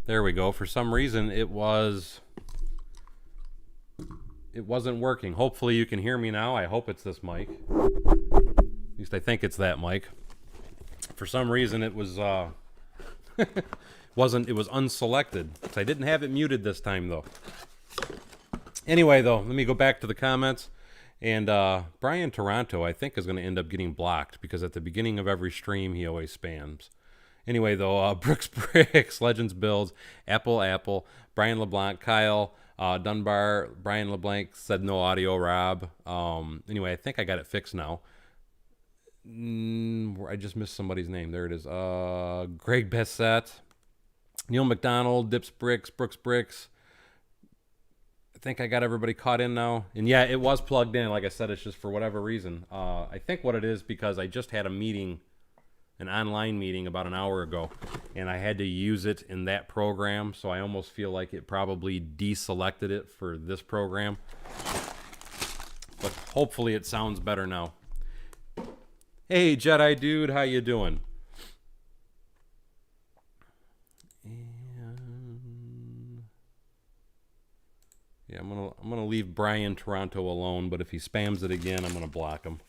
There we go. For some reason, it wasn't working. Hopefully you can hear me now. I hope it's this mic. At least I think it's that mic. For some reason, it was it was unselected. So I didn't have it muted this time though. Anyway, though, let me go back to the comments. And Brian Toronto, I think, is going to end up getting blocked because at the beginning of every stream, he always spams. Anyway, though, Bricks, Legends Builds, Apple, Brian LeBlanc, Kyle, Dunbar, Brian LeBlanc said no audio, Rob. Anyway, I think I got it fixed now. I just missed somebody's name. There it is. Greg Bessette, Neil McDonald, Dips Bricks, Brooks Bricks. I think I got everybody caught in now. And yeah, it was plugged in. Like I said, it's just for whatever reason. I think what it is because I just had a meeting, an online meeting about an hour ago, and I had to use it in that program, so I almost feel like it probably deselected it for this program. But hopefully it sounds better now. Hey, Jedi Dude, how you doing? Yeah, I'm gonna leave Brian Toronto alone, but if he spams it again, I'm gonna block him.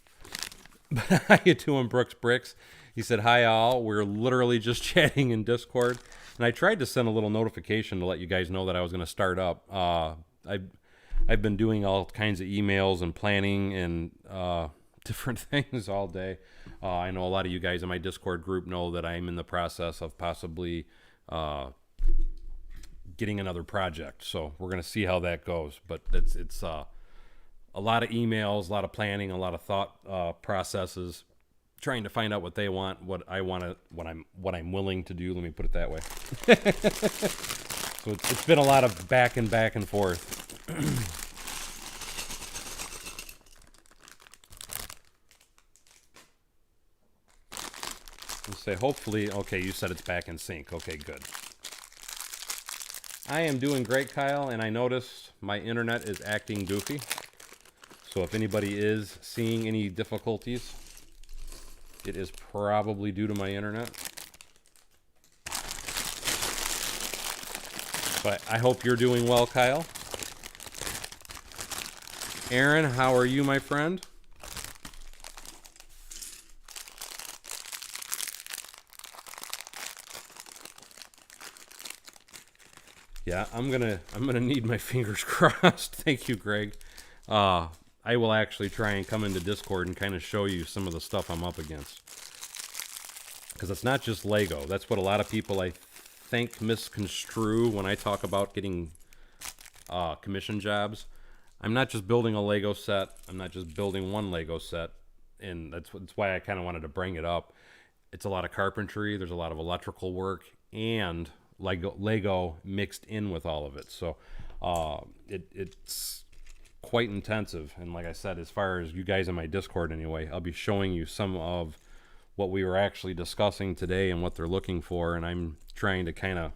But how you doing, Brooks Bricks? He said, hi all, we're literally just chatting in Discord. And I tried to send a little notification to let you guys know that I was gonna start up. I've been doing all kinds of emails and planning and different things all day. I know a lot of you guys in my Discord group know that I'm in the process of possibly getting another project, so we're gonna see how that goes. But it's a lot of emails, a lot of planning, a lot of thought processes, trying to find out what they want, what I want to, what I'm willing to do. Let me put it that way. So it's been a lot of back and forth. Let's say hopefully. Okay, you said it's back in sync. Okay, good. I am doing great, Kyle, and I noticed my internet is acting goofy. So if anybody is seeing any difficulties, it is probably due to my internet. But I hope you're doing well, Kyle. Aaron, how are you, my friend? Yeah, I'm gonna need my fingers crossed. Thank you, Greg. I will actually try and come into Discord and kind of show you some of the stuff I'm up against. Because it's not just Lego. That's what a lot of people, I think, misconstrue when I talk about getting commission jobs. I'm not just building a Lego set. I'm not just building one Lego set. And that's why I kind of wanted to bring it up. It's a lot of carpentry. There's a lot of electrical work and Lego mixed in with all of it. So it's quite intensive. And like I said, as far as you guys in my Discord anyway, I'll be showing you some of what we were actually discussing today and what they're looking for. And I'm trying to kind of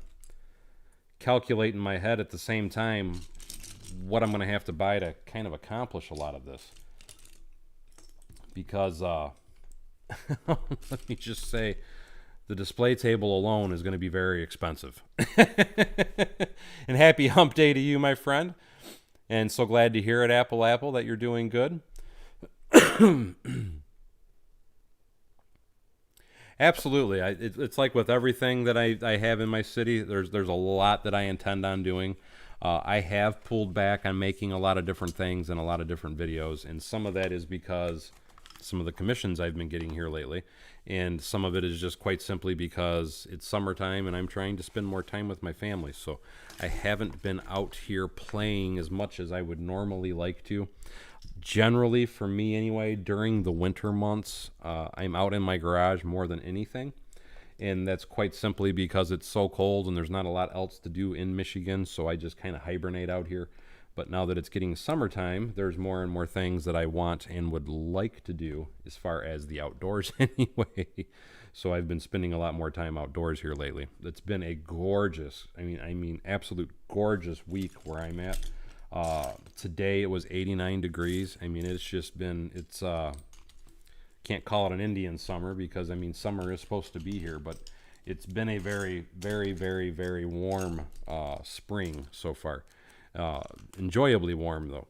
calculate in my head at the same time what I'm going to have to buy to kind of accomplish a lot of this. Because let me just say, the display table alone is going to be very expensive. And happy hump day to you, my friend. And so glad to hear it, Apple, that you're doing good. Absolutely. It's like with everything that I have in my city, there's a lot that I intend on doing. I have pulled back on making a lot of different things and a lot of different videos. And some of that is because some of the commissions I've been getting here lately. And some of it is just quite simply because it's summertime and I'm trying to spend more time with my family. So I haven't been out here playing as much as I would normally like to. Generally, for me anyway, during the winter months, I'm out in my garage more than anything. And that's quite simply because it's so cold and there's not a lot else to do in Michigan. So I just kind of hibernate out here. But now that it's getting summertime, there's more and more things that I want and would like to do as far as the outdoors anyway. So I've been spending a lot more time outdoors here lately. It's been a gorgeous, I mean, absolute gorgeous week where I'm at. Today it was 89 degrees. I mean, it's just been, can't call it an Indian summer because, I mean, summer is supposed to be here, but It's been a very, very, very, very warm spring so far. Enjoyably warm, though,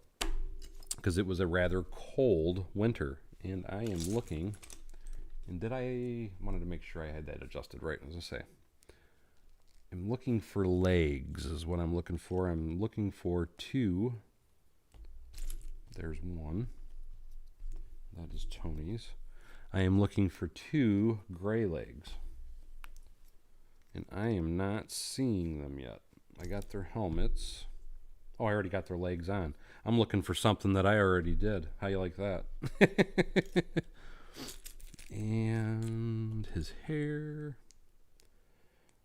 because it was a rather cold winter. And I am looking, and I wanted to make sure I had that adjusted right, as I say. I'm looking for legs is what I'm looking for. I'm looking for 2. There's 1. That is Tony's. I am looking for 2 gray legs. And I am not seeing them yet. I got their helmets. Oh, I already got their legs on. I'm looking for something that I already did. How you like that? And his hair.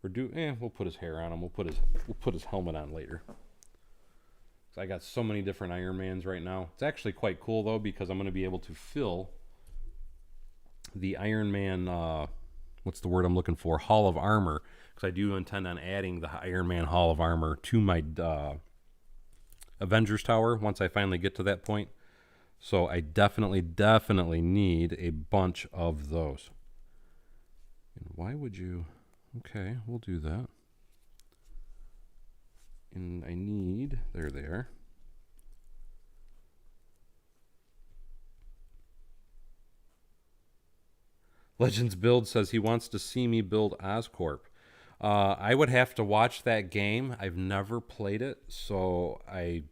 We'll put his hair on him. We'll put his helmet on later. So I got so many different Iron Mans right now. It's actually quite cool though, because I'm going to be able to fill the Iron Man, what's the word I'm looking for? Hall of Armor, because I do intend on adding the Iron Man Hall of Armor to my Avengers Tower once I finally get to that point. So I definitely need a bunch of those. And why would you? Okay, we'll do that. And I need, there they are. Legends Build says he wants to see me build Oscorp. I would have to watch that game. I've never played it, so I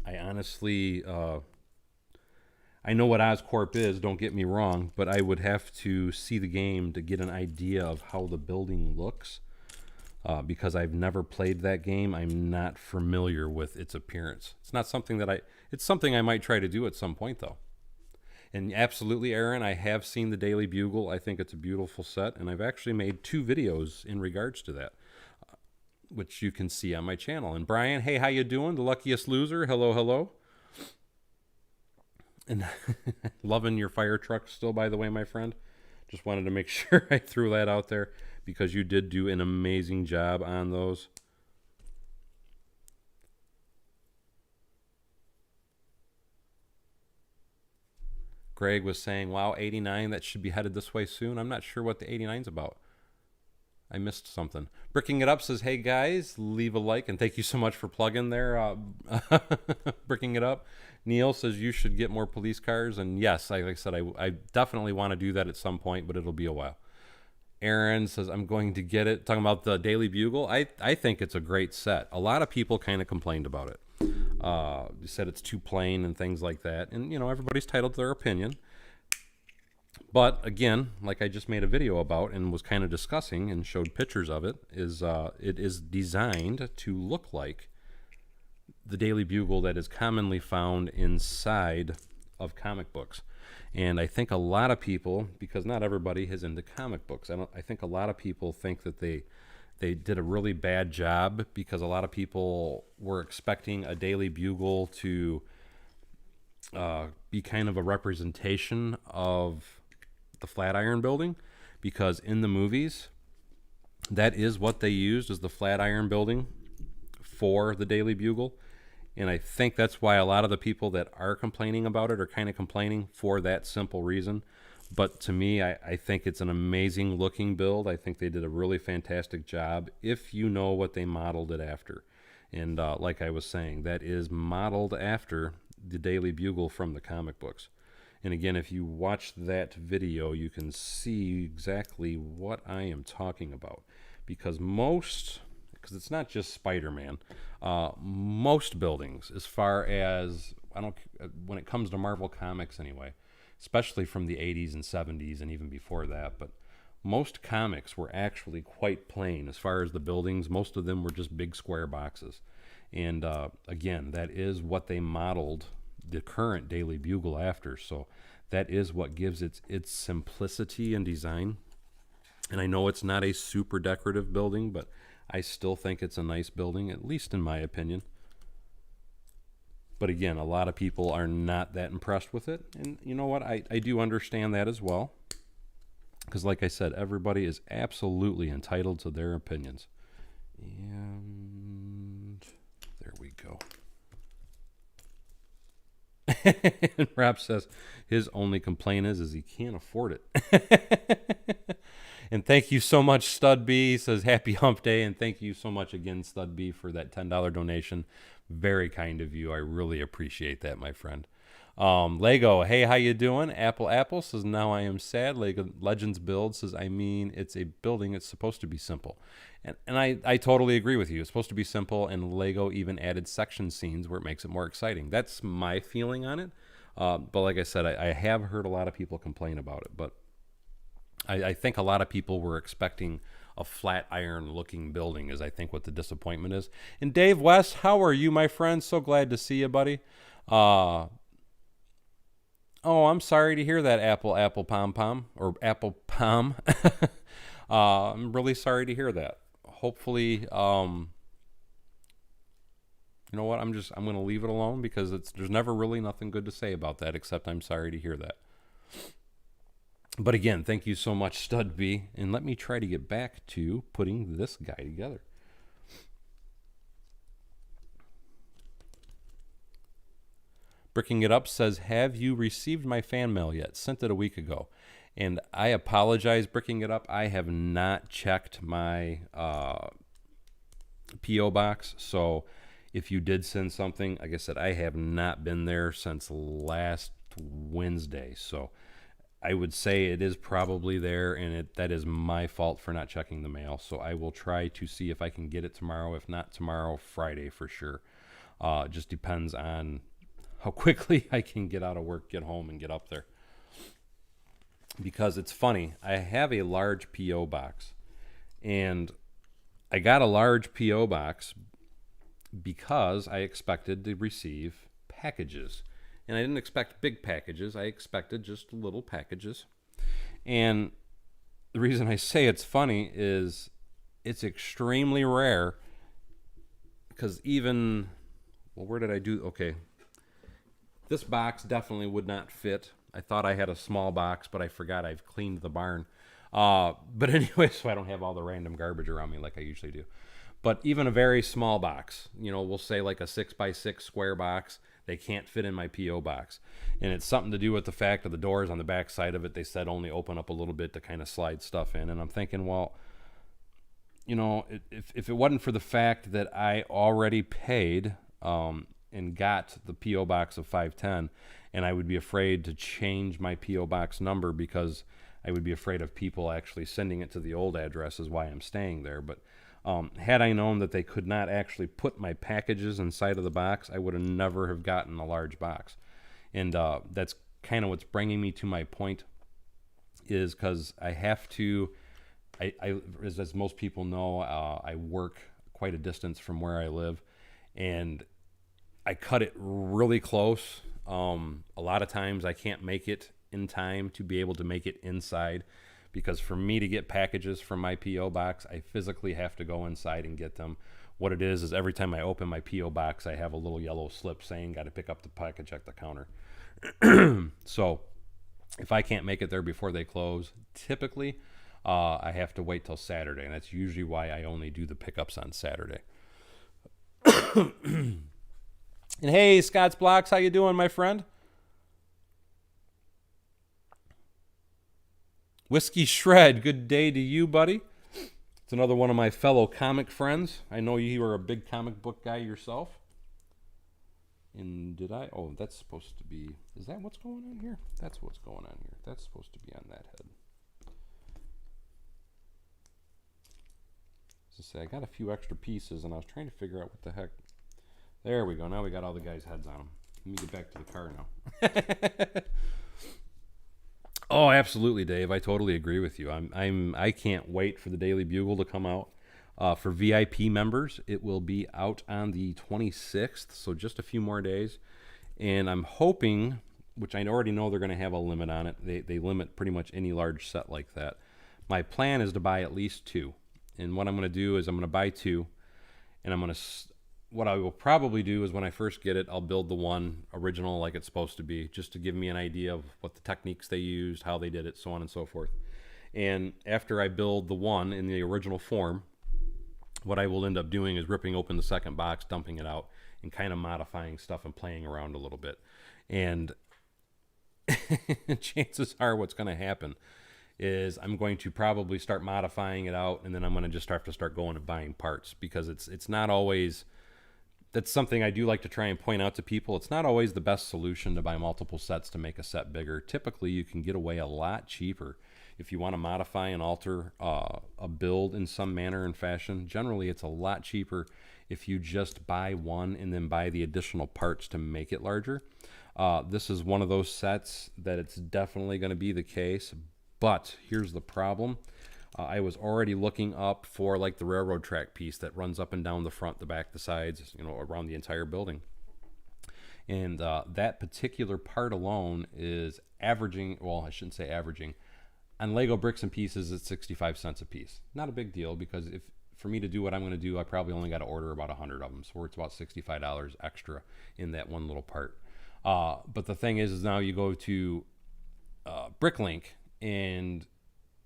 honestly, I know what Oscorp is, don't get me wrong, but I would have to see the game to get an idea of how the building looks. Because I've never played that game, I'm not familiar with its appearance. It's not something it's something I might try to do at some point, though. And absolutely, Aaron, I have seen the Daily Bugle. I think it's a beautiful set, and I've actually made 2 videos in regards to that, which you can see on my channel. And Brian, hey, how you doing? The luckiest loser. Hello, hello. And loving your fire truck still, by the way, my friend. Just wanted to make sure I threw that out there, because you did do an amazing job on those. Greg was saying, wow, 89, that should be headed this way soon. I'm not sure what the 89's about. I missed something. Bricking It Up says, hey guys, leave a like, and thank you so much for plugging there. Bricking It Up. Neil says you should get more police cars, and yes, like I said, I definitely want to do that at some point, but it'll be a while. Aaron says, I'm going to get it. Talking about the Daily Bugle, I think it's a great set. A lot of people kind of complained about it. They said it's too plain and things like that. And, everybody's entitled to their opinion. But, again, like I just made a video about and was kind of discussing and showed pictures of it, it is designed to look like the Daily Bugle that is commonly found inside of comic books. And I think a lot of people, because not everybody is into comic books, I think a lot of people think that they did a really bad job, because a lot of people were expecting a Daily Bugle to be kind of a representation of the Flatiron Building, because in the movies, that is what they used as the Flatiron Building for the Daily Bugle. And I think that's why a lot of the people that are complaining about it are kind of complaining for that simple reason. But to me, I think it's an amazing looking build. I think they did a really fantastic job if you know what they modeled it after. And like I was saying, that is modeled after the Daily Bugle from the comic books. And again, if you watch that video, you can see exactly what I am talking about. Because it's not just Spider-Man, most buildings, as far as, when it comes to Marvel Comics anyway, especially from the 80s and 70s and even before that, but most comics were actually quite plain as far as the buildings. Most of them were just big square boxes. And again, that is what they modeled the current Daily Bugle after. So that is what gives its simplicity and design. And I know it's not a super decorative building, but I still think it's a nice building, at least in my opinion. But again, a lot of people are not that impressed with it. And you know what? I do understand that as well. Because like I said, everybody is absolutely entitled to their opinions. And there we go. And Rob says his only complaint is he can't afford it. And thank you so much, Stud B. He says happy hump day. And thank you so much again, Stud B, for that $10 donation. Very kind of you. I really appreciate that, my friend. Lego, hey, how you doing? Apple says, now I am sad. Lego Legends Build says, I mean, it's a building. It's supposed to be simple. And I totally agree with you. It's supposed to be simple, and Lego even added section scenes where it makes it more exciting. That's my feeling on it. But like I said, I have heard a lot of people complain about it. But I think a lot of people were expecting a flat iron looking building is I think what the disappointment is. And Dave West, how are you, my friend? So glad to see you, buddy. Oh, I'm sorry to hear that, Apple Pom Pom, or Apple Pom. I'm really sorry to hear that. Hopefully, you know what? I'm going to leave it alone because there's never really nothing good to say about that except I'm sorry to hear that. But again, thank you so much, Stud B. And let me try to get back to putting this guy together. Bricking It Up says, have you received my fan mail yet? Sent it a week ago. And I apologize, Bricking It Up. I have not checked my P.O. box. So if you did send something, like I said, I have not been there since last Wednesday. So I would say it is probably there, and that is my fault for not checking the mail. So I will try to see if I can get it tomorrow. If not tomorrow, Friday for sure. It just depends on how quickly I can get out of work, get home, and get up there. Because it's funny, I have a large P.O. box, and I got a large P.O. box because I expected to receive packages. And I didn't expect big packages. I expected just little packages. And the reason I say it's funny is it's extremely rare because even, well, where did I do? Okay. This box definitely would not fit. I thought I had a small box, but I forgot I've cleaned the barn. But anyway, so I don't have all the random garbage around me like I usually do. But even a very small box, we'll say like a 6x6 square box, they can't fit in my P.O. box. And it's something to do with the fact of the doors on the back side of it. They said only open up a little bit to kind of slide stuff in. And I'm thinking, well, if it wasn't for the fact that I already paid and got the P.O. box of 510, and I would be afraid to change my P.O. box number because I would be afraid of people actually sending it to the old address is why I'm staying there. But had I known that they could not actually put my packages inside of the box, I would have never have gotten a large box. And that's kind of what's bringing me to my point is because I have to, as most people know, I work quite a distance from where I live, and I cut it really close. A lot of times I can't make it in time to be able to make it inside. Because for me to get packages from my P.O. box, I physically have to go inside and get them. What it is every time I open my P.O. box, I have a little yellow slip saying got to pick up the package at the counter. So if I can't make it there before they close, typically I have to wait till Saturday. And that's usually why I only do the pickups on Saturday. And hey, Scott's Blocks, how you doing, my friend? Whiskey Shred, good day to you, buddy. It's another one of my fellow comic friends. I know you are a big comic book guy yourself. And did I? Oh, that's supposed to be... Is that what's going on here? That's what's going on here. That's supposed to be on that head. As I say, I got a few extra pieces, and I was trying to figure out what the heck... There we go. Now we got all the guys' heads on them. Let me get back to the car now. Oh, absolutely, Dave. I totally agree with you. I can't wait for the Daily Bugle to come out. For VIP members, it will be out on the 26th, so just a few more days. And I'm hoping, which I already know they're going to have a limit on it. They limit pretty much any large set like that. My plan is to buy at least 2. And what I'm going to do is I'm going to buy 2, and I'm going to... What I will probably do is when I first get it, I'll build the one original like it's supposed to be, just to give me an idea of what the techniques they used, how they did it, so on and so forth. And after I build the one in the original form, what I will end up doing is ripping open the second box, dumping it out, and kind of modifying stuff and playing around a little bit. And chances are what's going to happen is I'm going to probably start modifying it out, and then I'm going to just have to start going and buying parts, because it's not always, that's something I do like to try and point out to people. It's not always the best solution to buy multiple sets to make a set bigger. Typically, you can get away a lot cheaper if you want to modify and alter a build in some manner and fashion. Generally, it's a lot cheaper if you just buy one and then buy the additional parts to make it larger. This is one of those sets that it's definitely going to be the case, but here's the problem. I was already looking up for like the railroad track piece that runs up and down the front, the back, the sides, around the entire building. And that particular part alone is averaging, well, I shouldn't say averaging, on Lego bricks and pieces, it's 65 cents a piece. Not a big deal, because if for me to do what I'm going to do, I probably only got to order about 100 of them. So it's about $65 extra in that one little part. But the thing is now you go to Bricklink, and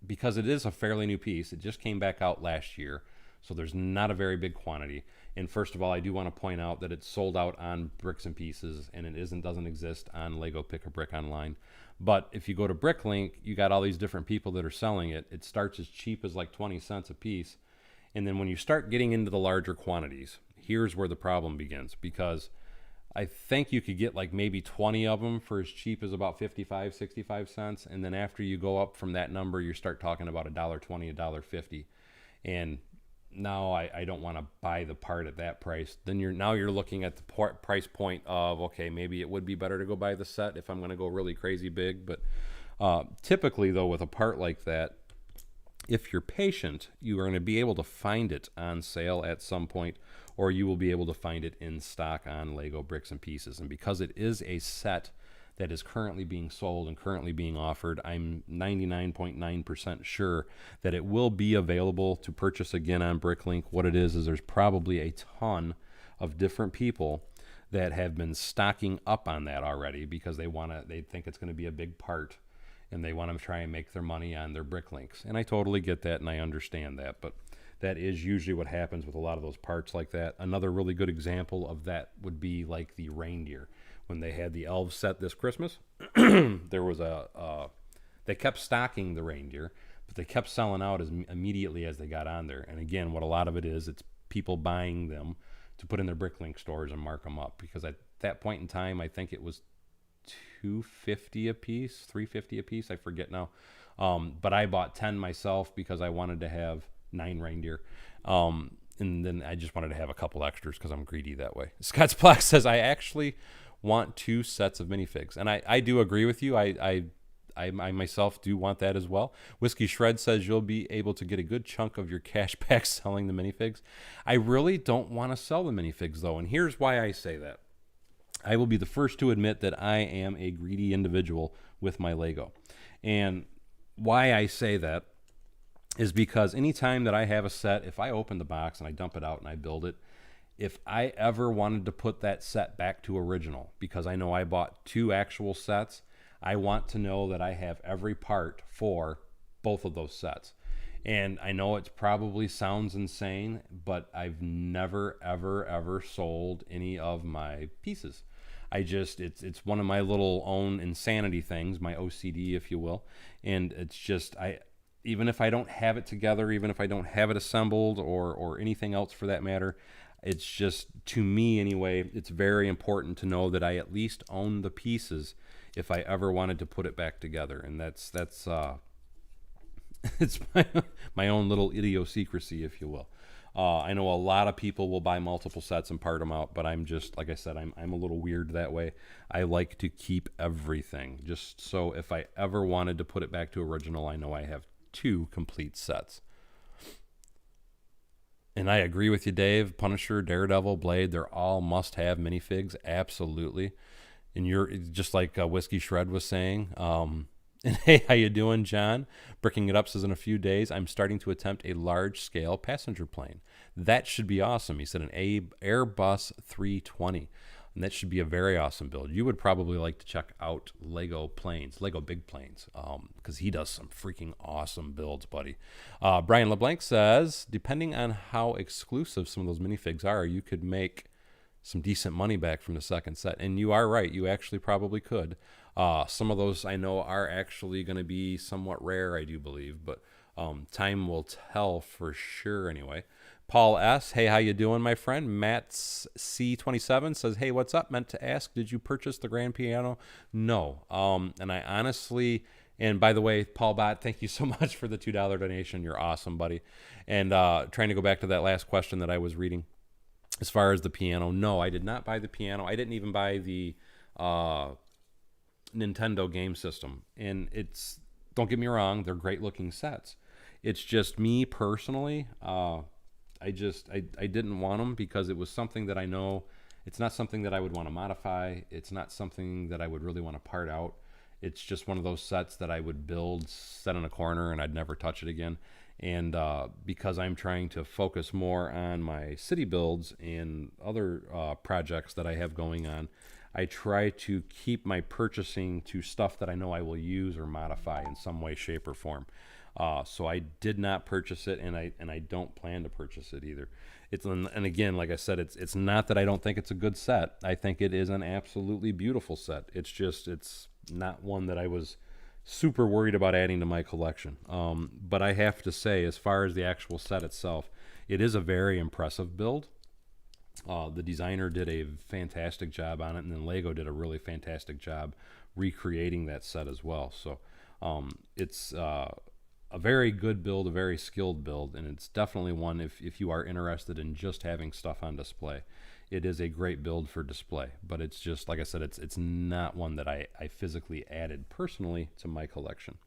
because it is a fairly new piece, it just came back out last year, so there's not a very big quantity. And first of all, I do want to point out that it's sold out on bricks and pieces, and it doesn't exist on Lego Pick a Brick online. But if you go to Bricklink, you got all these different people that are selling it. It starts as cheap as like 20 cents a piece. And then when you start getting into the larger quantities, here's where the problem begins, because I think you could get like maybe 20 of them for as cheap as about 55, 65 cents. And then after you go up from that number, you start talking about $1.20, $1.50. And now I don't want to buy the part at that price. Then you're looking at the price point of, okay, maybe it would be better to go buy the set if I'm going to go really crazy big. But typically, though, with a part like that, if you're patient, you are going to be able to find it on sale at some point, or you will be able to find it in stock on Lego Bricks and Pieces. And because it is a set that is currently being sold and currently being offered, I'm 99.9% sure that it will be available to purchase again on Bricklink. What it is there's probably a ton of different people that have been stocking up on that already, because they think it's going to be a big part, and they want to try and make their money on their Bricklinks. And I totally get that, and I understand that, but that is usually what happens with a lot of those parts like that. Another really good example of that would be like the reindeer. When they had the elves set this Christmas, there was they kept stocking the reindeer, but they kept selling out immediately as they got on there. And again, what a lot of it is, it's people buying them to put in their Bricklink stores and mark them up, because at that point in time, I think it was $2.50 a piece, $3.50 a piece, I forget now. But I bought 10 myself because I wanted to have 9 reindeer. And then I just wanted to have a couple extras because I'm greedy that way. Scott's Black says, I actually want 2 sets of minifigs. And I do agree with you. I myself do want that as well. Whiskey Shred says you'll be able to get a good chunk of your cash back selling the minifigs. I really don't want to sell the minifigs, though. And here's why I say that. I will be the first to admit that I am a greedy individual with my Lego. And why I say that is because anytime that I have a set, if I open the box and I dump it out and I build it, if I ever wanted to put that set back to original, because I know I bought 2 actual sets, I want to know that I have every part for both of those sets. And I know it probably sounds insane, but I've never, ever, ever sold any of my pieces. It's one of my little own insanity things, my OCD, if you will. And it's just, even if I don't have it together, even if I don't have it assembled or anything else for that matter, it's just, to me anyway, it's very important to know that I at least own the pieces if I ever wanted to put it back together. And that's it's my own little idiosyncrasy, if you will. I know a lot of people will buy multiple sets and part them out, but I'm just, like I said, I'm a little weird that way. I like to keep everything, just so if I ever wanted to put it back to original, I know I have 2 complete sets. And I agree with you, Dave. Punisher, Daredevil, Blade, they're all must-have minifigs, absolutely. And you're just like Whiskey Shred was saying. And hey, how you doing, John? Bricking It Up says, in a few days, I'm starting to attempt a large-scale passenger plane. That should be awesome. He said an Airbus 320. And that should be a very awesome build. You would probably like to check out Lego Big Planes, because he does some freaking awesome builds, buddy. Brian LeBlanc says, depending on how exclusive some of those minifigs are, you could make some decent money back from the second set. And you are right, you actually probably could. Some of those I know are actually going to be somewhat rare, I do believe, but time will tell for sure anyway. Paul S., hey, how you doing, my friend? Matt C27 says, hey, what's up? Meant to ask, did you purchase the grand piano? No. And I honestly, and by the way, Paul Bott, thank you so much for the $2 donation. You're awesome, buddy. And trying to go back to that last question that I was reading, as far as the piano, no, I did not buy the piano. I didn't even buy the Nintendo game system. And it's, don't get me wrong, they're great looking sets. It's just me personally, I didn't want them because it was something that I know it's not something that I would want to modify. It's not something that I would really want to part out. It's just one of those sets that I would build, set in a corner, and I'd never touch it again. And because I'm trying to focus more on my city builds and other projects that I have going on, I try to keep my purchasing to stuff that I know I will use or modify in some way, shape, or form. So I did not purchase it, and I don't plan to purchase it either. And again, like I said, it's not that I don't think it's a good set. I think it is an absolutely beautiful set. It's just it's not one that I was super worried about adding to my collection. But I have to say, as far as the actual set itself, it is a very impressive build. The designer did a fantastic job on it, and then Lego did a really fantastic job recreating that set as well. So it's a very good build, a very skilled build, and it's definitely one if you are interested in just having stuff on display. It is a great build for display, but it's just, like I said, it's not one that I physically added personally to my collection.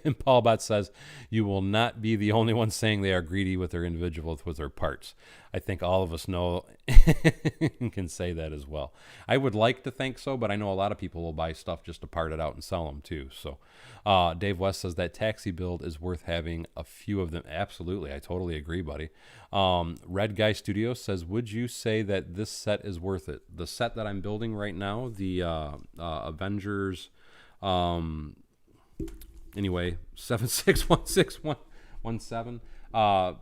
And Paul Bott says, you will not be the only one saying they are greedy with their individuals, with their parts. I think all of us know and can say that as well. I would like to think so, but I know a lot of people will buy stuff just to part it out and sell them too. So Dave West says that taxi build is worth having a few of them. Absolutely. I totally agree, buddy. Red Guy Studios says, would you say that this set is worth it? The set that I'm building right now, the Avengers... anyway, 761617.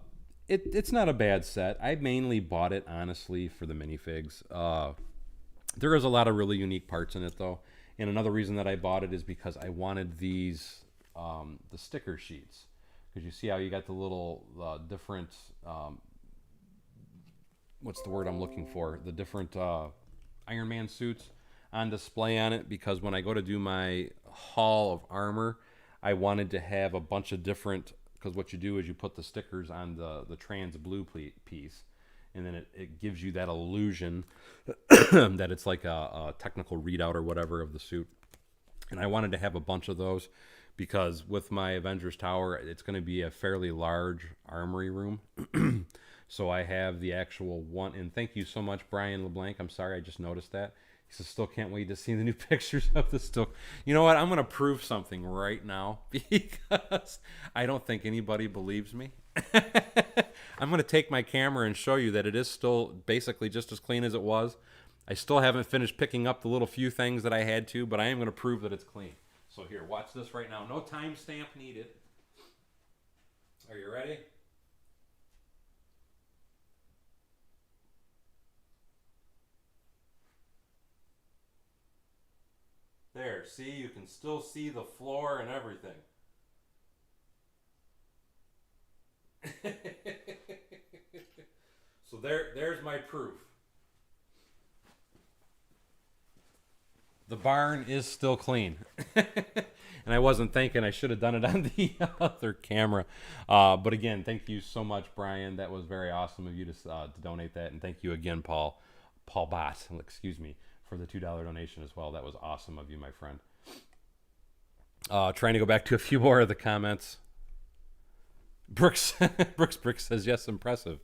It's not a bad set. I mainly bought it honestly for the minifigs. There is a lot of really unique parts in it though, and another reason that I bought it is because I wanted these the sticker sheets, because you see how you got the little different what's the word I'm looking for? The different Iron Man suits on display on it, because when I go to do my haul of armor, I wanted to have a bunch of different, because what you do is you put the stickers on the trans blue piece, and then it gives you that illusion that it's like a technical readout or whatever of the suit. And I wanted to have a bunch of those because with my Avengers Tower, it's going to be a fairly large armory room. So I have the actual one, and thank you so much, Brian LeBlanc. I'm sorry, I just noticed that. He says, still can't wait to see the new pictures of the still. You know what? I'm going to prove something right now because I don't think anybody believes me. I'm going to take my camera and show you that it is still basically just as clean as it was. I still haven't finished picking up the little few things that I had to, but I am going to prove that it's clean. So here, watch this right now. No timestamp needed. Are you ready? There, see, you can still see the floor and everything. So there's my proof. The barn is still clean. And I wasn't thinking I should have done it on the other camera. But again, thank you so much, Brian. That was very awesome of you to donate that. And thank you again, Paul Bott, excuse me, for the $2 donation as well. That was awesome of you, my friend. Trying to go back to a few more of the comments. Brooks says, yes, impressive.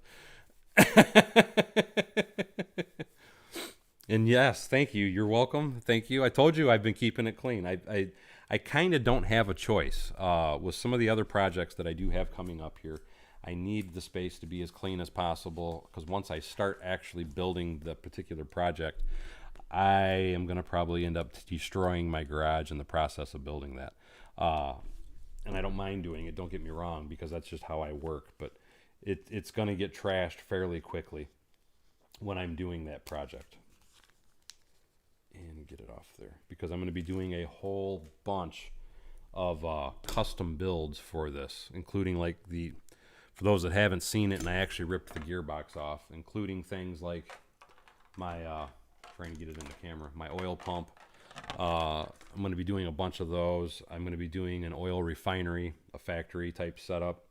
And yes, thank you. You're welcome. Thank you. I told you I've been keeping it clean. I kind of don't have a choice. With some of the other projects that I do have coming up here, I need the space to be as clean as possible, because once I start actually building the particular project, I am going to probably end up destroying my garage in the process of building that. and I don't mind doing it, don't get me wrong, because that's just how I work, but it's going to get trashed fairly quickly when I'm doing that project. And get it off there, because I'm going to be doing a whole bunch of custom builds for this, including like for those that haven't seen it, and I actually ripped the gearbox off, including things like my, trying to get it in the camera, my oil pump. I'm going to be doing a bunch of those. I'm going to be doing an oil refinery, a factory type setup.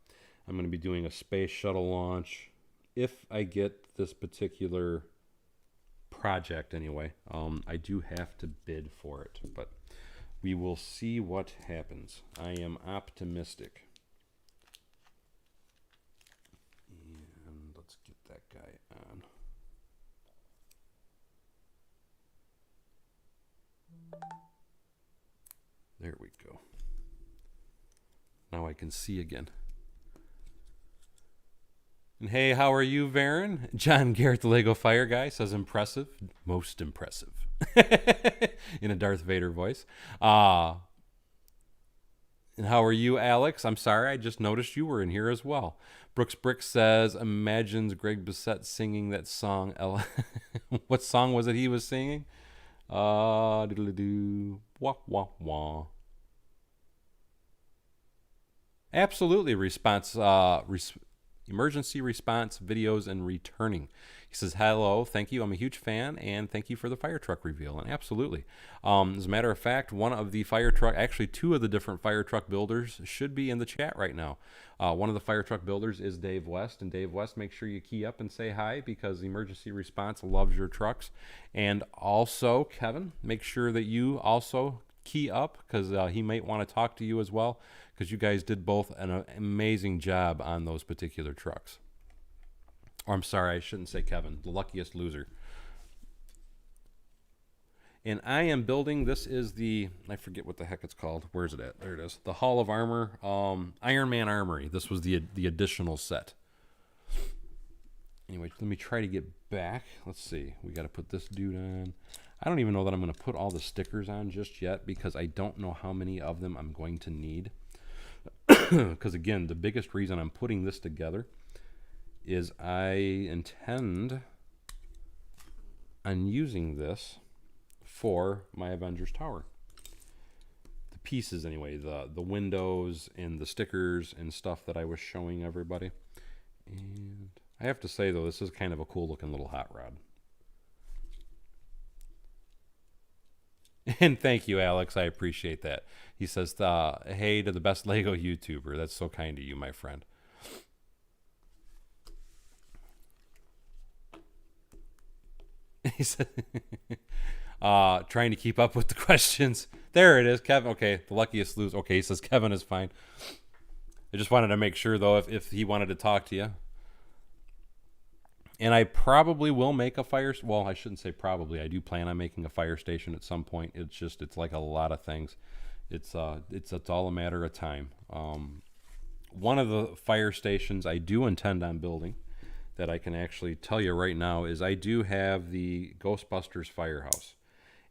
I'm going to be doing a space shuttle launch. If I get this particular project anyway, I do have to bid for it, but we will see what happens. I am optimistic. And let's get that guy on. There we go. Now I can see again. And hey, how are you, Varen? John Garrett, the Lego Fire Guy, says impressive. Most impressive. In a Darth Vader voice. And how are you, Alex? I'm sorry, I just noticed you were in here as well. Brooks Brick says, imagines Greg Bissett singing that song. What song was it he was singing? Diddle-a-doo, wah, wah, wah. Absolutely, emergency response videos and returning. He says, hello, thank you, I'm a huge fan, and thank you for the fire truck reveal. And absolutely. As a matter of fact, one of the fire truck, actually two of the different fire truck builders should be in the chat right now. One of the fire truck builders is Dave West, and Dave West, make sure you key up and say hi, because emergency response loves your trucks. And also, Kevin, make sure that you also key up, because he might want to talk to you as well, because you guys did both an amazing job on those particular trucks. Or I'm sorry, I shouldn't say Kevin, the luckiest loser. And I am building, this is the, I forget what the heck it's called. Where's it at? There it is. The Hall of Armor, Iron Man Armory. This was the additional set. Anyway, let me try to get back. Let's see. We got to put this dude on. I don't even know that I'm going to put all the stickers on just yet, because I don't know how many of them I'm going to need. Because again, the biggest reason I'm putting this together is I intend on using this for my Avengers Tower. The pieces anyway, the windows and the stickers and stuff that I was showing everybody. And I have to say though, this is kind of a cool looking little hot rod. And thank you, Alex. I appreciate that. He says, hey to the best Lego YouTuber. That's so kind of you, my friend. He said, trying to keep up with the questions. There it is, Kevin. Okay, the luckiest loser. Okay, he says Kevin is fine. I just wanted to make sure, though, if he wanted to talk to you. And I probably will make a fire. Well, I shouldn't say probably. I do plan on making a fire station at some point. It's like a lot of things. It's all a matter of time. One of the fire stations I do intend on building, that I can actually tell you right now, is I do have the Ghostbusters Firehouse.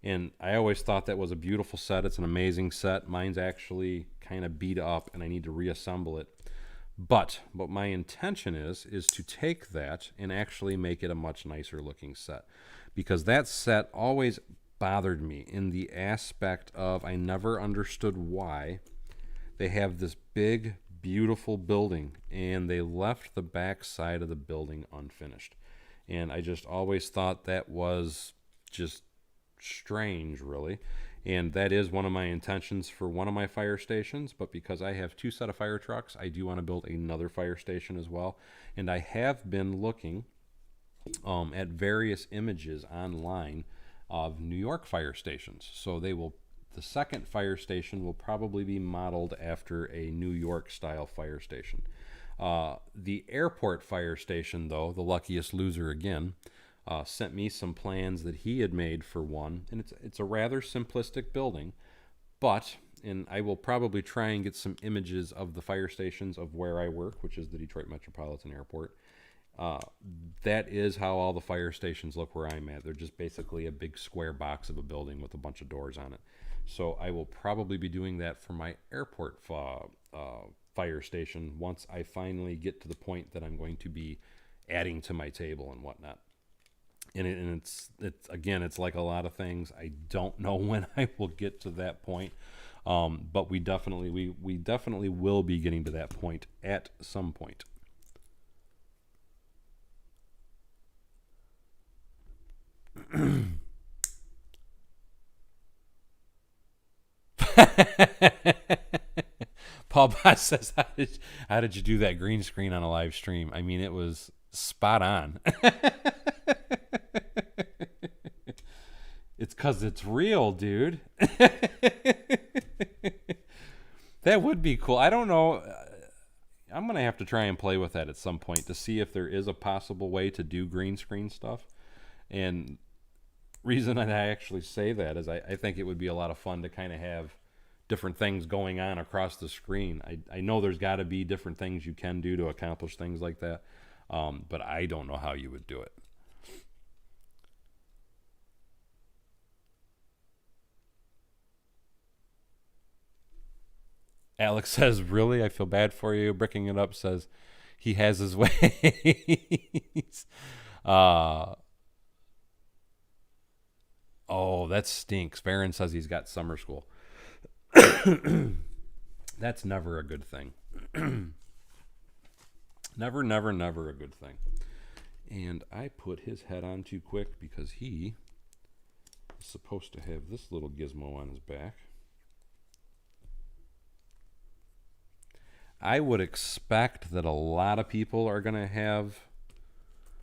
And I always thought that was a beautiful set. It's an amazing set. Mine's actually kind of beat up, and I need to reassemble it. But what my intention is to take that and actually make it a much nicer looking set, because that set always bothered me in the aspect of I never understood why they have this big, beautiful building and they left the back side of the building unfinished. And I just always thought that was just strange, really. And that is one of my intentions for one of my fire stations, but because I have two set of fire trucks, I do want to build another fire station as well. And I have been looking at various images online of New York fire stations. So the second fire station will probably be modeled after a New York style fire station. The airport fire station, though, the luckiest loser again, sent me some plans that he had made for one, and it's a rather simplistic building, and I will probably try and get some images of the fire stations of where I work, which is the Detroit Metropolitan Airport. That is how all the fire stations look where I'm at. They're just basically a big square box of a building with a bunch of doors on it. So I will probably be doing that for my airport fire station once I finally get to the point that I'm going to be adding to my table and whatnot. And it's again, it's like a lot of things. I don't know when I will get to that point, but we definitely will be getting to that point at some point. Paul Boss says, how did you do that green screen on a live stream? I mean, it was spot on. It's because it's real, dude. That would be cool. I don't know. I'm going to have to try and play with that at some point to see if there is a possible way to do green screen stuff. And reason that I actually say that is I think it would be a lot of fun to kind of have different things going on across the screen. I know there's got to be different things you can do to accomplish things like that, but I don't know how you would do it. Alex says, really? I feel bad for you. Bricking it up says, he has his ways. Oh, that stinks. Barron says he's got summer school. That's never a good thing. Never a good thing. And I put his head on too quick because he is supposed to have this little gizmo on his back. I would expect that a lot of people are going to have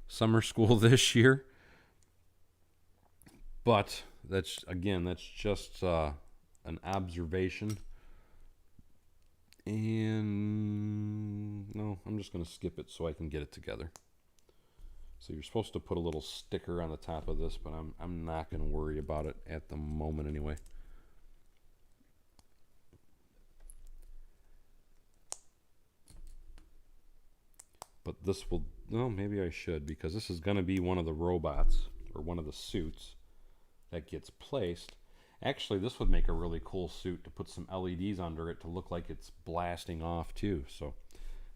summer school this year. But that's just an observation. And no, I'm just going to skip it so I can get it together. So you're supposed to put a little sticker on the top of this, but I'm not going to worry about it at the moment anyway. But this will, no, maybe I should, because this is going to be one of the robots or one of the suits that gets placed. Actually, this would make a really cool suit to put some LEDs under it to look like it's blasting off too. So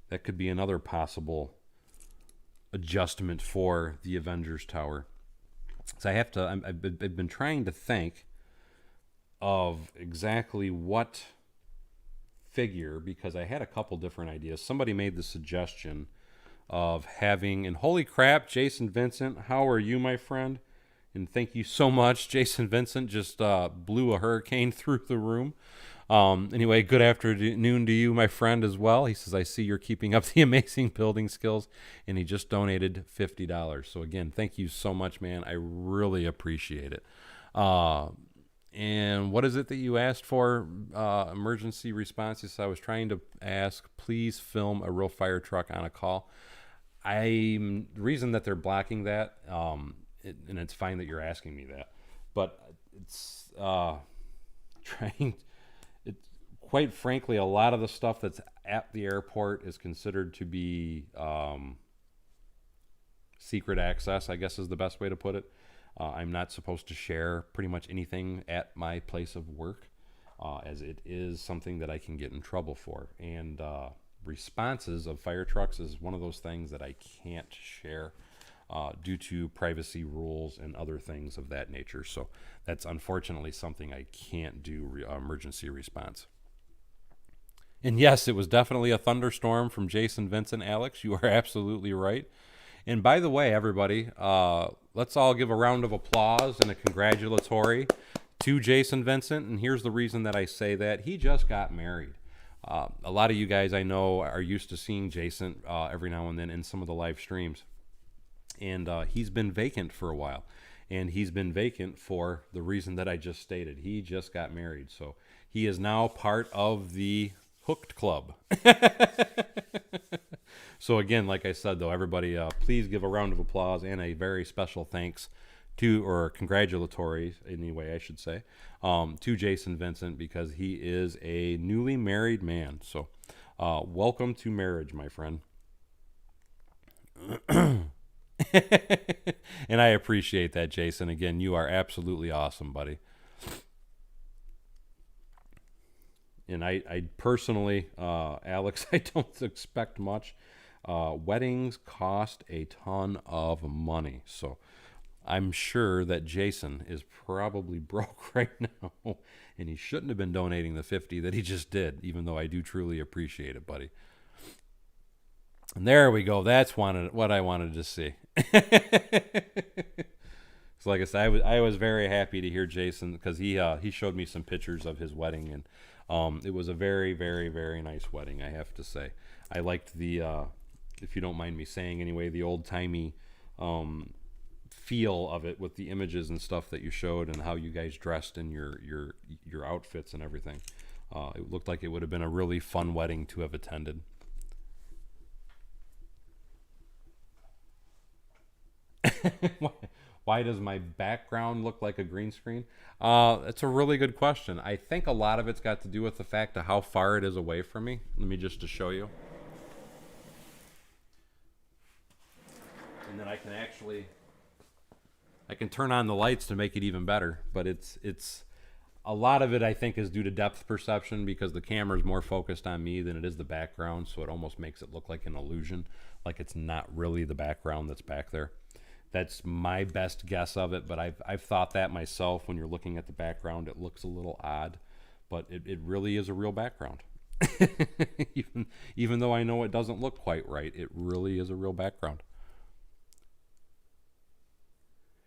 that could be another possible adjustment for the Avengers Tower. So I've been trying to think of exactly what figure, because I had a couple different ideas. Somebody made the suggestion of having, and holy crap, Jason Vincent, how are you, my friend? And thank you so much. Jason Vincent just blew a hurricane through the room. Anyway, good afternoon to you, my friend, as well. He says, I see you're keeping up the amazing building skills, and he just donated $50. So again, thank you so much, man. I really appreciate it. And what is it that you asked for? Emergency responses. I was trying to ask, please film a real fire truck on a call. The reason that they're blocking that, and it's fine that you're asking me that, but it's quite frankly, a lot of the stuff that's at the airport is considered to be secret access, I guess is the best way to put it. I'm not supposed to share pretty much anything at my place of work, as it is something that I can get in trouble for. And responses of fire trucks is one of those things that I can't share due to privacy rules and other things of that nature. So that's unfortunately something I can't do, emergency response. And yes, it was definitely a thunderstorm from Jason Vincent, Alex. You are absolutely right. And by the way, everybody, let's all give a round of applause and a congratulatory to Jason Vincent. And here's the reason that I say that. He just got married. A lot of you guys I know are used to seeing Jason every now and then in some of the live streams. And he's been vacant for a while. And he's been vacant for the reason that I just stated. He just got married. So he is now part of the Hooked Club. So again, like I said, though, everybody, please give a round of applause and a very special thanks to, or congratulatory, anyway, I should say, to Jason Vincent, because he is a newly married man. So welcome to marriage, my friend. And I appreciate that, Jason. Again, you are absolutely awesome, buddy. And I personally, Alex, I don't expect much. Weddings cost a ton of money, so I'm sure that Jason is probably broke right now, and he shouldn't have been donating the 50 that he just did, even though I do truly appreciate it, buddy. And there we go. That's what I wanted to see. So like I said, I was very happy to hear Jason because he showed me some pictures of his wedding, and it was a very, very, very nice wedding, I have to say. I liked the if you don't mind me saying anyway, the old timey feel of it with the images and stuff that you showed and how you guys dressed in your outfits and everything. It looked like it would have been a really fun wedding to have attended. Why does my background look like a green screen? That's a really good question. I think a lot of it's got to do with the fact of how far it is away from me. Let me just to show you. And then I can turn on the lights to make it even better, but it's a lot of it I think is due to depth perception because the camera is more focused on me than it is the background, so it almost makes it look like an illusion, like it's not really the background that's back there. That's my best guess of it, but I've thought that myself. When you're looking at the background, it looks a little odd, but it really is a real background. Even though I know it doesn't look quite right, it really is a real background.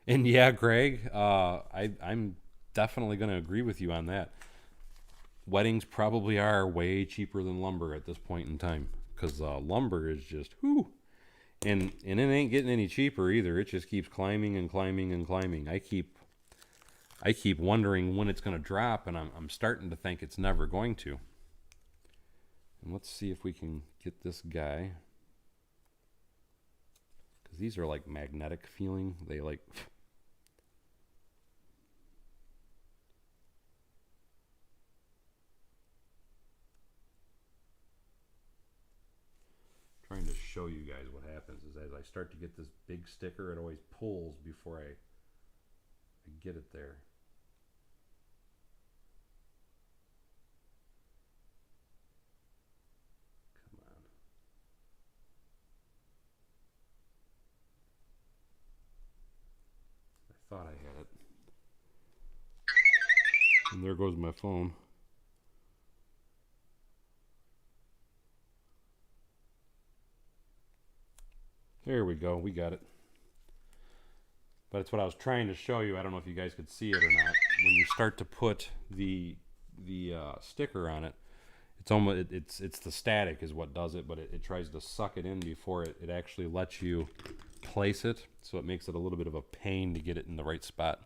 And yeah, Greg, I'm definitely going to agree with you on that. Weddings probably are way cheaper than lumber at this point in time because lumber is just whew. And it ain't getting any cheaper either. It just keeps climbing and climbing and climbing. I keep wondering when it's going to drop, and I'm starting to think it's never going to. And let's see if we can get this guy, because these are like magnetic feeling. They like trying to show you guys what happens is as I start to get this big sticker, it always pulls before I get it there. Come on. I thought I had it. And there goes my phone. There we go. We got it. But it's what I was trying to show you. I don't know if you guys could see it or not. When you start to put the sticker on it, it's almost it's the static is what does it, but it tries to suck it in before it actually lets you place it. So it makes it a little bit of a pain to get it in the right spot.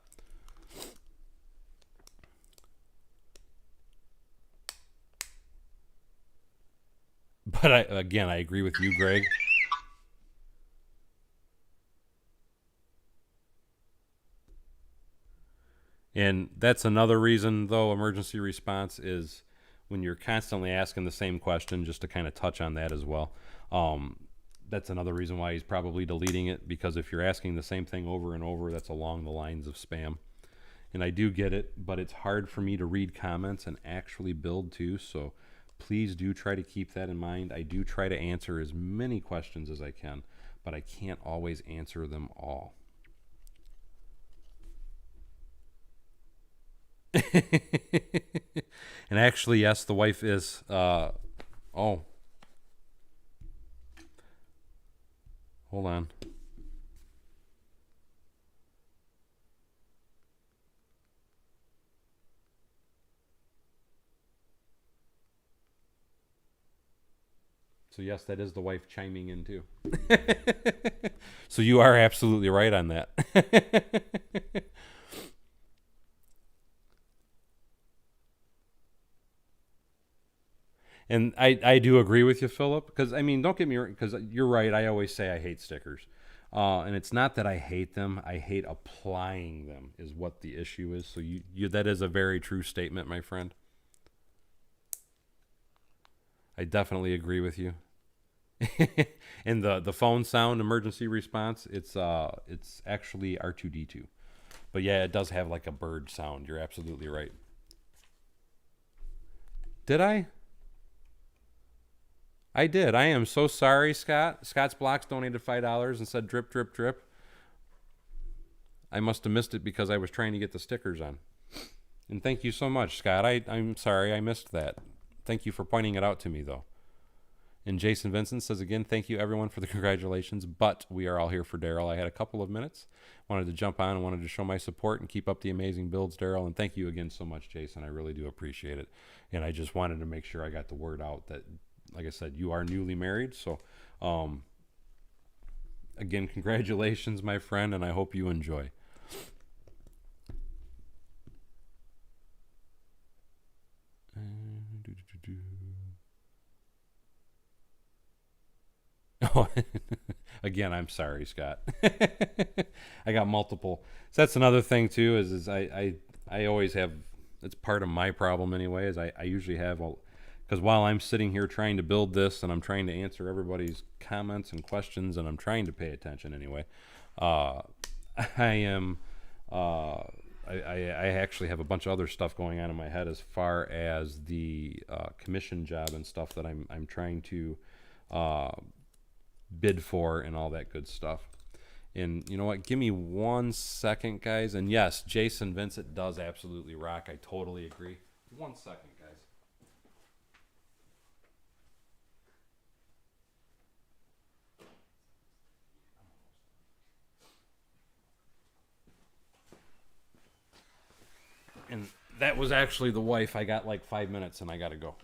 But I agree with you, Greg. And that's another reason, though, emergency response is when you're constantly asking the same question, just to kind of touch on that as well. That's another reason why he's probably deleting it, because if you're asking the same thing over and over, that's along the lines of spam. And I do get it, but it's hard for me to read comments and actually build too. So please do try to keep that in mind. I do try to answer as many questions as I can, but I can't always answer them all. And actually, yes, the wife is. Oh, hold on. So yes, that is the wife chiming in too. So you are absolutely right on that. And I do agree with you, Philip, because I mean, don't get me wrong, because you're right. I always say I hate stickers, and it's not that I hate them. I hate applying them is what the issue is. So you that is a very true statement, my friend. I definitely agree with you. And the phone sound emergency response, it's actually R2D2, but yeah, it does have like a bird sound. You're absolutely right. Did I? I did. I am so sorry, Scott. Scott's Blocks donated $5 and said drip, drip, drip. I must have missed it because I was trying to get the stickers on. And thank you so much, Scott. I'm sorry I missed that. Thank you for pointing it out to me, though. And Jason Vincent says again, thank you everyone for the congratulations, but we are all here for Daryl. I had a couple of minutes, wanted to jump on and wanted to show my support and keep up the amazing builds, Daryl. And thank you again so much, Jason. I really do appreciate it. And I just wanted to make sure I got the word out that, like I said, you are newly married. So, again, congratulations, my friend, and I hope you enjoy. Oh, again, I'm sorry, Scott. I got multiple. So that's another thing too. Is I always have. It's part of my problem anyway. Is I usually have because while I'm sitting here trying to build this and I'm trying to answer everybody's comments and questions and I'm trying to pay attention anyway, I am. I actually have a bunch of other stuff going on in my head as far as the commission job and stuff that I'm trying to bid for and all that good stuff. And you know what? Give me 1 second, guys. And yes, Jason Vincent does absolutely rock. I totally agree. 1 second, guys. And that was actually the wife. I got like 5 minutes and I got to go.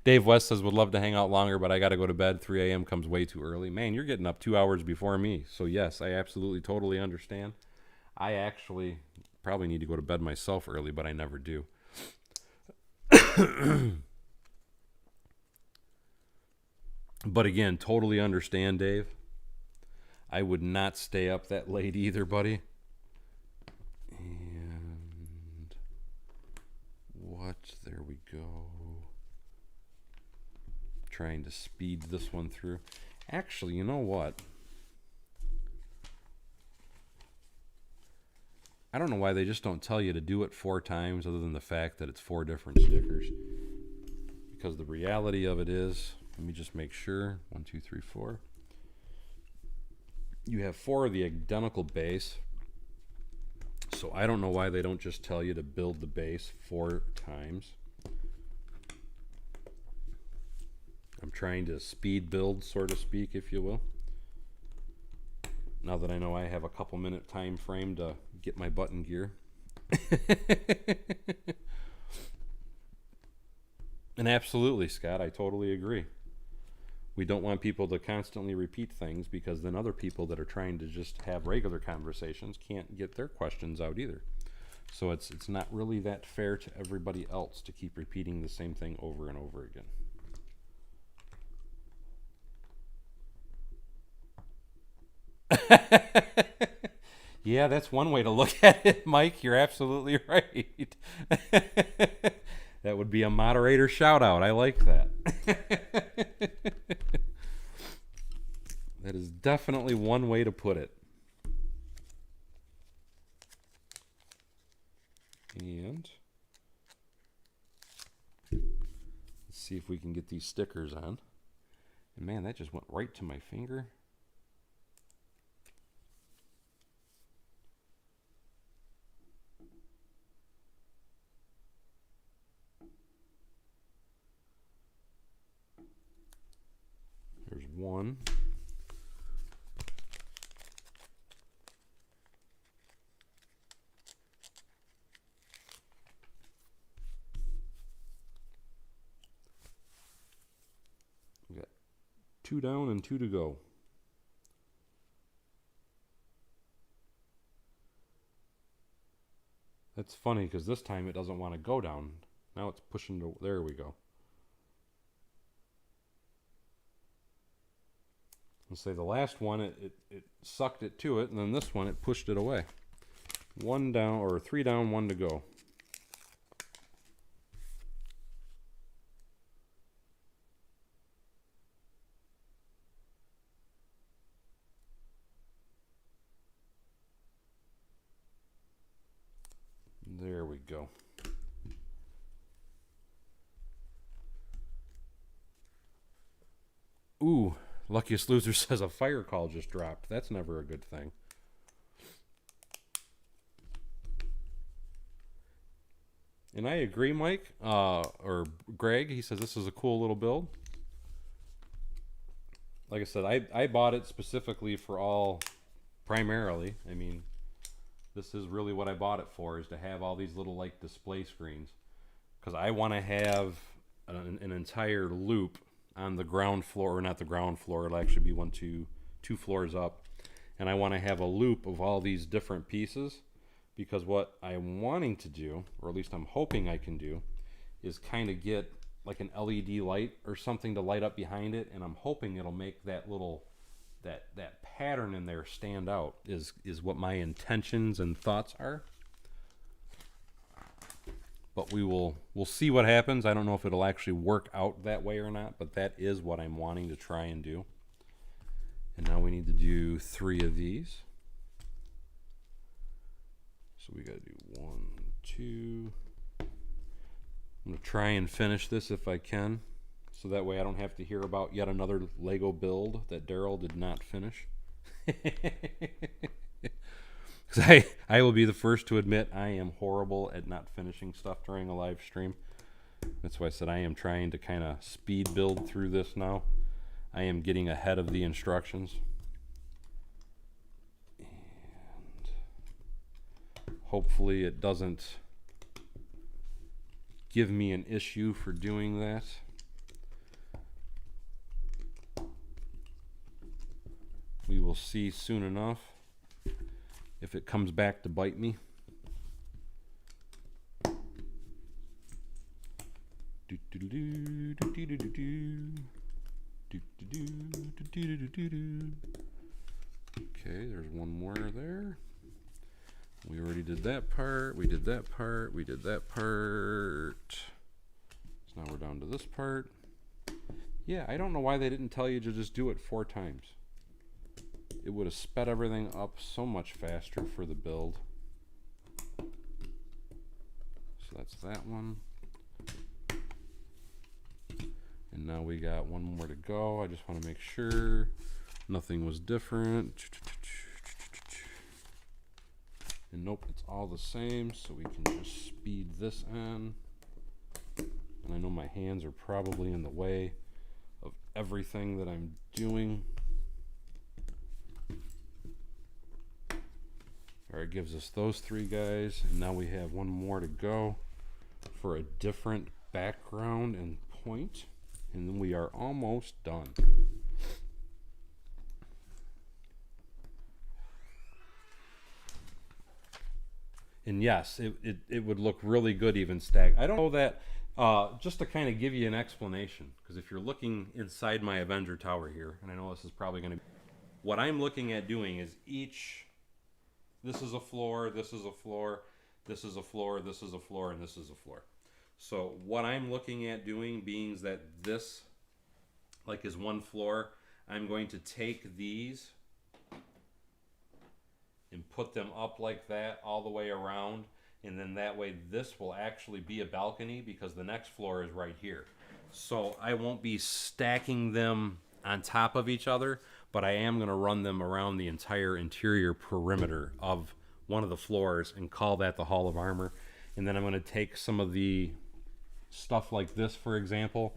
Dave West says, would love to hang out longer, but I got to go to bed. 3 a.m. comes way too early. Man, you're getting up 2 hours before me. So yes, I absolutely totally understand. I actually probably need to go to bed myself early, but I never do. But again, totally understand, Dave. I would not stay up that late either, buddy. And what? There we go. Trying to speed this one through. Actually, you know what? I don't know why they just don't tell you to do it 4 times other than the fact that it's 4 different stickers. Because the reality of it is, let me just make sure. 1, 2, 3, 4. You have 4 of the identical base. So I don't know why they don't just tell you to build the base 4 times. I'm trying to speed build, so to speak, if you will. Now that I know I have a couple minute time frame to get my button gear. And absolutely, Scott, I totally agree. We don't want people to constantly repeat things because then other people that are trying to just have regular conversations can't get their questions out either. So it's not really that fair to everybody else to keep repeating the same thing over and over again. Yeah, that's one way to look at it, Mike. You're absolutely right. That would be a moderator shout out. I like that. That is definitely one way to put it. And let's see if we can get these stickers on. And man, that just went right to my finger. There's one. We got 2 down and 2 to go. That's funny because this time it doesn't want to go down. Now it's pushing to, there we go. Let's say the last one, it sucked it to it, and then this one, it pushed it away. 1 down, or 3 down, 1 to go. go. Ooh, Luckiest Loser says a fire call just dropped. That's never a good thing. And I agree, Mike, or Greg. He says this is a cool little build. Like I said, I bought it specifically for all, primarily. I mean, this is really what I bought it for, is to have all these little like display screens. Because I want to have an entire loop on the ground floor, or not the ground floor, it'll actually be two floors up. And I want to have a loop of all these different pieces. Because what I'm wanting to do, or at least I'm hoping I can do, is kind of get like an LED light or something to light up behind it, and I'm hoping it'll make that little that pattern in there stand out. Is what my intentions and thoughts are. But we'll see what happens. I don't know if it'll actually work out that way or not, but that is what I'm wanting to try and do. And now we need to do 3 of these. So we got to do 1, 2. I'm going to try and finish this if I can, so that way I don't have to hear about yet another Lego build that Daryl did not finish. Because I will be the first to admit I am horrible at not finishing stuff during a live stream. That's why I said I am trying to kind of speed build through this now. I am getting ahead of the instructions. Hopefully it doesn't give me an issue for doing that. We will see soon enough if it comes back to bite me. Okay, there's one more there. We already did that part, we did that part, we did that part. So now we're down to this part. Yeah, I don't know why they didn't tell you to just do it 4 times. It would have sped everything up so much faster for the build. So that's that one. And now we got one more to go. I just want to make sure nothing was different. And nope, it's all the same, so we can just speed this in. And I know my hands are probably in the way of everything that I'm doing. Alright, gives us those 3 guys, and now we have one more to go for a different background and point, and then we are almost done. And yes, it would look really good even stacked. I don't know that, just to kind of give you an explanation, because if you're looking inside my Avenger Tower here, and I know this is probably going to be, what I'm looking at doing is this is a floor, this is a floor, this is a floor, this is a floor, and this is a floor. So what I'm looking at doing, being that this like is one floor, I'm going to take these and put them up like that all the way around, and then that way this will actually be a balcony, because the next floor is right here. So I won't be stacking them on top of each other, but I am going to run them around the entire interior perimeter of one of the floors and call that the Hall of Armor. And then I'm going to take some of the stuff like this, for example.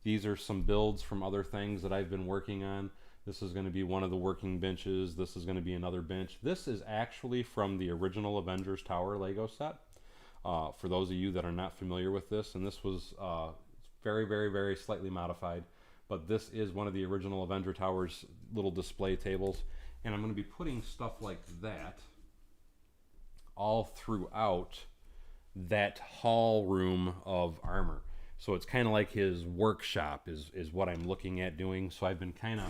These are some builds from other things that I've been working on. This is going to be one of the working benches. This is going to be another bench. This is actually from the original Avengers Tower Lego set. For those of you that are not familiar with this, and this was very, very, very slightly modified, but this is one of the original Avenger Towers little display tables. And I'm going to be putting stuff like that all throughout that hall room of armor. So it's kind of like his workshop is what I'm looking at doing. So I've been kind of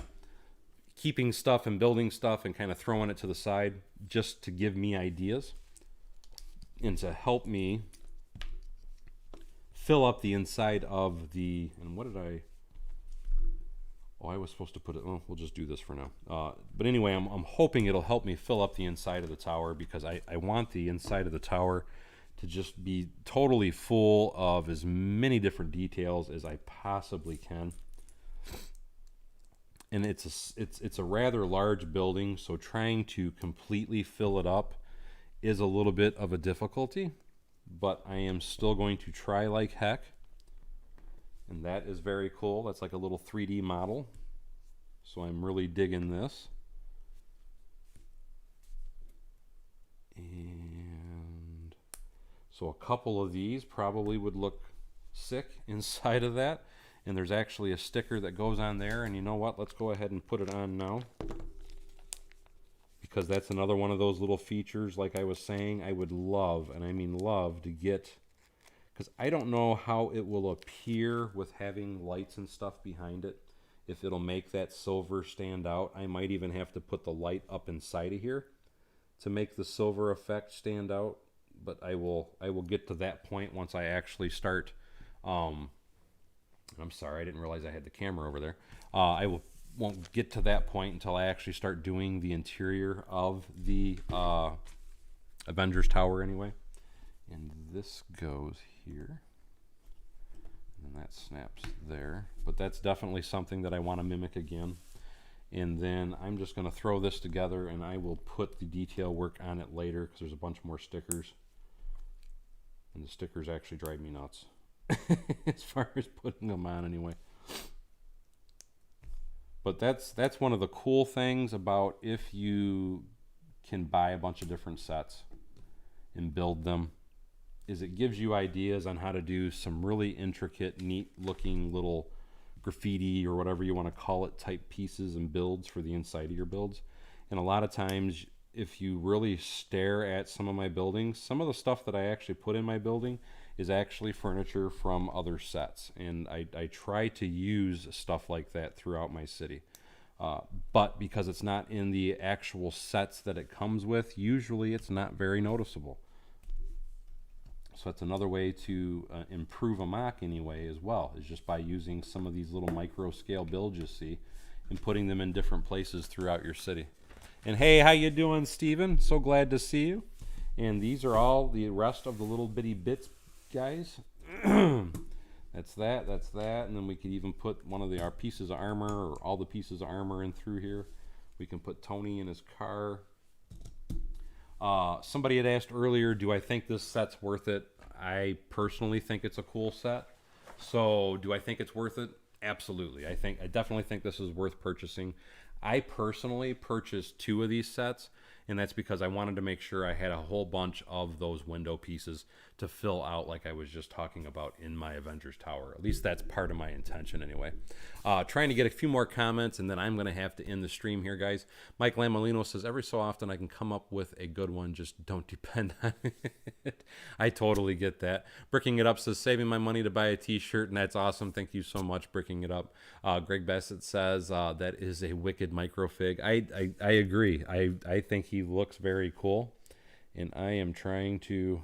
keeping stuff and building stuff and kind of throwing it to the side just to give me ideas and to help me fill up the inside of the, and what did I was supposed to put it, oh, we'll just do this for now. But anyway, I'm hoping it'll help me fill up the inside of the tower, because I want the inside of the tower to just be totally full of as many different details as I possibly can. And it's a rather large building, so trying to completely fill it up is a little bit of a difficulty, but I am still going to try like heck. And that is very cool. That's like a little 3D model, so I'm really digging this. And so a couple of these probably would look sick inside of that. And there's actually a sticker that goes on there, and you know what? Let's go ahead and put it on now, because that's another one of those little features, like I was saying, I would love, and I mean love, to get, because I don't know how it will appear with having lights and stuff behind it, if it'll make that silver stand out. I might even have to put the light up inside of here to make the silver effect stand out, but I will get to that point once I actually start. I'm sorry, I didn't realize I had the camera over there. Won't get to that point until I actually start doing the interior of the Avengers Tower anyway. And this goes here, and that snaps there. But that's definitely something that I want to mimic again. And then I'm just going to throw this together, and I will put the detail work on it later, because there's a bunch more stickers. And the stickers actually drive me nuts. As far as putting them on anyway. But that's one of the cool things about if you can buy a bunch of different sets and build them, is it gives you ideas on how to do some really intricate, neat looking little graffiti or whatever you want to call it type pieces and builds for the inside of your builds. And a lot of times, if you really stare at some of my buildings, some of the stuff that I actually put in my building is actually furniture from other sets, and I try to use stuff like that throughout my city. But because it's not in the actual sets that it comes with, usually it's not very noticeable. So that's another way to improve a mock anyway as well, is just by using some of these little micro scale builds you see and putting them in different places throughout your city. And hey, how you doing, Steven? So glad to see you. And these are all the rest of the little bitty bits, guys. That's that, and then we could even put one of our pieces of armor, or all the pieces of armor in through here. We can put Tony in his car. Somebody had asked earlier, do I think this set's worth it? I personally think it's a cool set. So do I think it's worth it? Absolutely. I definitely think this is worth purchasing. I personally purchased 2 of these sets, and that's because I wanted to make sure I had a whole bunch of those window pieces to fill out, like I was just talking about in my Avengers Tower. At least that's part of my intention anyway. Trying to get a few more comments, and then I'm going to have to end the stream here, guys. Mike Lamolino says, every so often I can come up with a good one, just don't depend on it. I totally get that. Bricking It Up says, saving my money to buy a t-shirt, and that's awesome. Thank you so much, Bricking It Up. Greg Bassett says, that is a wicked microfig. I agree. I think he looks very cool, and I am trying to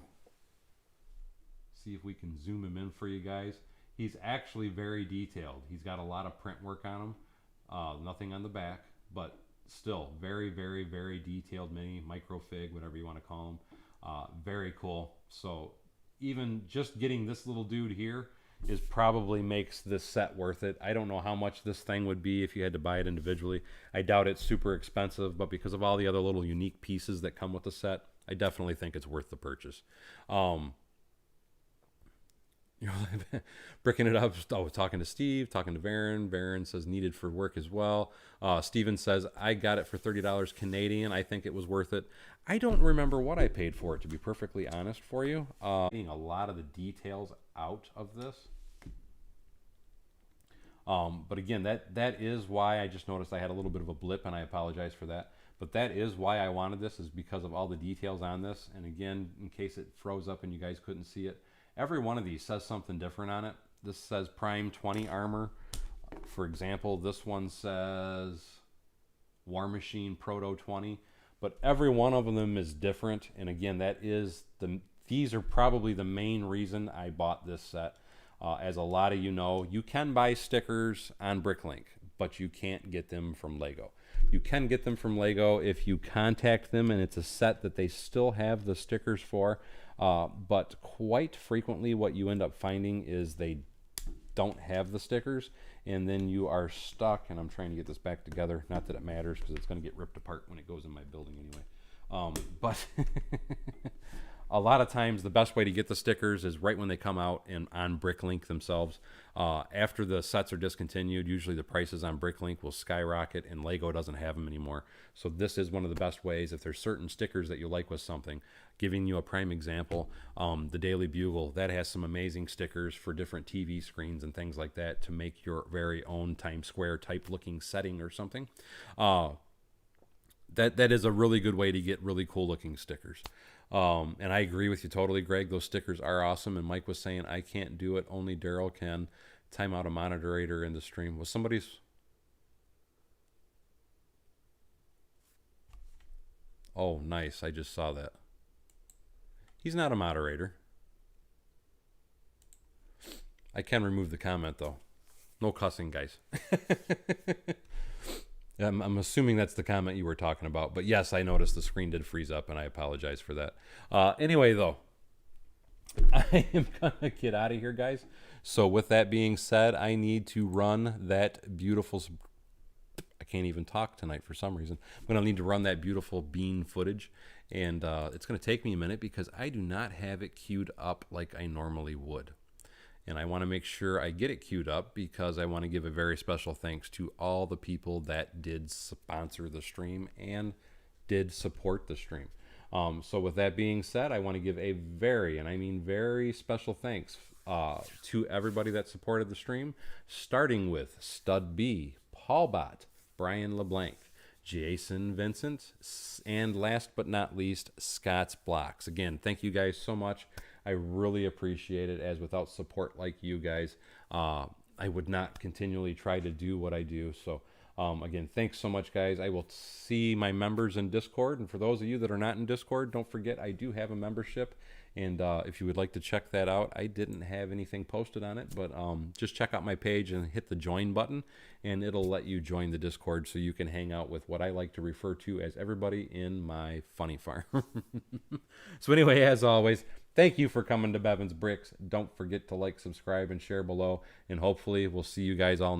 see if we can zoom him in for you guys. He's actually very detailed. He's got a lot of print work on him. Nothing on the back, but still very, very, very detailed mini, microfig, whatever you want to call him. Very cool. So even just getting this little dude here is probably makes this set worth it. I don't know how much this thing would be if you had to buy it individually. I doubt it's super expensive, but because of all the other little unique pieces that come with the set, I definitely think it's worth the purchase. Bricking It Up, talking to Steve, talking to Varen. Varen says needed for work as well. Steven says, I got it for $30 Canadian. I think it was worth it. I don't remember what I paid for it, to be perfectly honest for you. Getting a lot of the details out of this. But again, that is why I just noticed I had a little bit of a blip, and I apologize for that. But that is why I wanted this, is because of all the details on this. And again, in case it froze up and you guys couldn't see it, every one of these says something different on it. This says Prime 20 armor. For example, this one says War Machine Proto 20. But every one of them is different. And again, these are probably the main reason I bought this set. As a lot of you know, you can buy stickers on Bricklink, but you can't get them from Lego. You can get them from Lego if you contact them, and it's a set that they still have the stickers for. But quite frequently, what you end up finding is they don't have the stickers, and then you are stuck. And I'm trying to get this back together. Not that it matters, because it's going to get ripped apart when it goes in my building anyway. But a lot of times the best way to get the stickers is right when they come out and on Bricklink themselves. After the sets are discontinued, usually the prices on Bricklink will skyrocket, and Lego doesn't have them anymore. So this is one of the best ways. If there's certain stickers that you like with something, giving you a prime example, the Daily Bugle, that has some amazing stickers for different TV screens and things like that to make your very own Times Square type looking setting or something. That is a really good way to get really cool looking stickers. And I agree with you totally, Greg. Those stickers are awesome. And Mike was saying, I can't do it. Only Daryl can. Time out a moderator in the stream. Was somebody's... Oh, nice. I just saw that. He's not a moderator. I can remove the comment, though. No cussing, guys. I'm assuming that's the comment you were talking about. But yes, I noticed the screen did freeze up, and I apologize for that. Anyway, though, I am going to get out of here, guys. So with that being said, I need to run that beautiful... I can't even talk tonight for some reason. I'm going to need to run that beautiful bean footage. And it's going to take me a minute because I do not have it queued up like I normally would. And I want to make sure I get it queued up because I want to give a very special thanks to all the people that did sponsor the stream and did support the stream. So with that being said, I want to give a very, and I mean very special thanks to everybody that supported the stream, starting with Stud B, Paul Bott, Brian LeBlanc, Jason Vincent, and last but not least, Scott's Blocks. Again, thank you guys so much. I really appreciate it, as without support like you guys, I would not continually try to do what I do. So again, thanks so much, guys. I will see my members in Discord. And for those of you that are not in Discord, don't forget I do have a membership. And if you would like to check that out, I didn't have anything posted on it, but just check out my page and hit the join button, and it'll let you join the Discord so you can hang out with what I like to refer to as everybody in my funny farm. So anyway, as always, thank you for coming to Bevan's Bricks. Don't forget to like, subscribe, and share below, and hopefully we'll see you guys all next